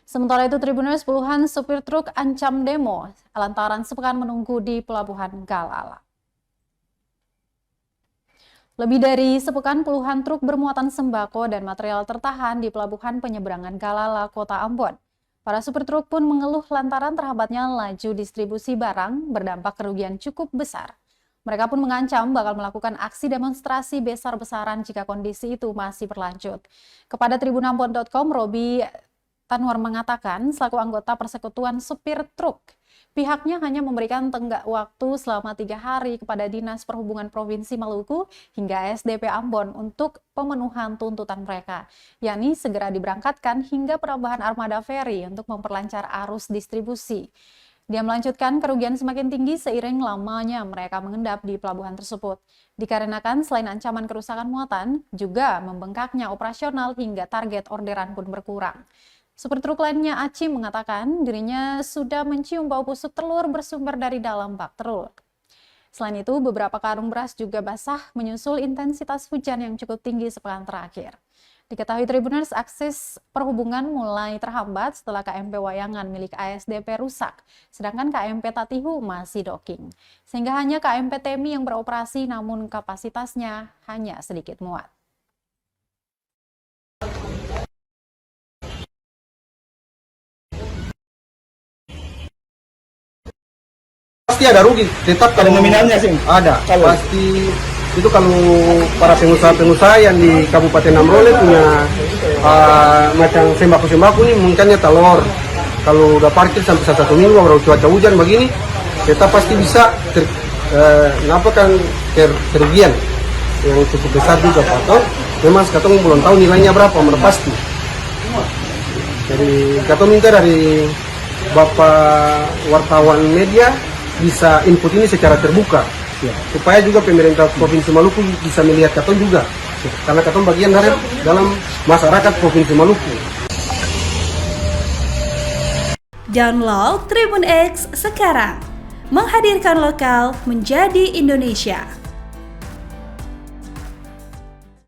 Sementara itu, Tribuners, puluhan supir truk ancam demo lantaran sepekan menunggu di Pelabuhan Galala. Lebih dari sepekan puluhan truk bermuatan sembako dan material tertahan di Pelabuhan Penyeberangan Galala, Kota Ambon. Para supir truk pun mengeluh lantaran terhambatnya laju distribusi barang berdampak kerugian cukup besar. Mereka pun mengancam bakal melakukan aksi demonstrasi besar-besaran jika kondisi itu masih berlanjut. Kepada tribunambon.com, Robi Tanwar mengatakan, selaku anggota Persekutuan Supir Truk, pihaknya hanya memberikan tenggat waktu selama 3 hari kepada Dinas Perhubungan Provinsi Maluku hingga SDP Ambon untuk pemenuhan tuntutan mereka, yakni segera diberangkatkan hingga penambahan armada feri untuk memperlancar arus distribusi. Dia melanjutkan, kerugian semakin tinggi seiring lamanya mereka mengendap di pelabuhan tersebut. Dikarenakan selain ancaman kerusakan muatan, juga membengkaknya operasional hingga target orderan pun berkurang. Supir truk lainnya, Aci, mengatakan dirinya sudah mencium bau busuk telur bersumber dari dalam bak truk. Selain itu, beberapa karung beras juga basah menyusul intensitas hujan yang cukup tinggi sepekan terakhir. Diketahui Tribuners, akses perhubungan mulai terhambat setelah KMP Wayangan milik ASDP rusak, sedangkan KMP Tatihu masih docking. Sehingga hanya KMP Temi yang beroperasi namun kapasitasnya hanya sedikit muat. Pasti ada rugi, tetap kalau nominalnya sih ada. Pasti itu kalau para pengusaha-pengusaha yang di Kabupaten Amrole punya macam sembako-sembako ini mungkinnya telur. Kalau udah parkir sampai 1 minggu baru cuaca hujan begini, tetap pasti bisa kerugian yang cukup besar juga Pak. Memang katong belum tahu nilainya berapa, pasti. Jadi katong minta dari Bapak wartawan media bisa input ini secara terbuka, supaya juga pemerintah Provinsi Maluku bisa melihat Katong juga, karena Katong bagian dari dalam masyarakat Provinsi Maluku. Download Tribun X sekarang, menghadirkan lokal menjadi Indonesia.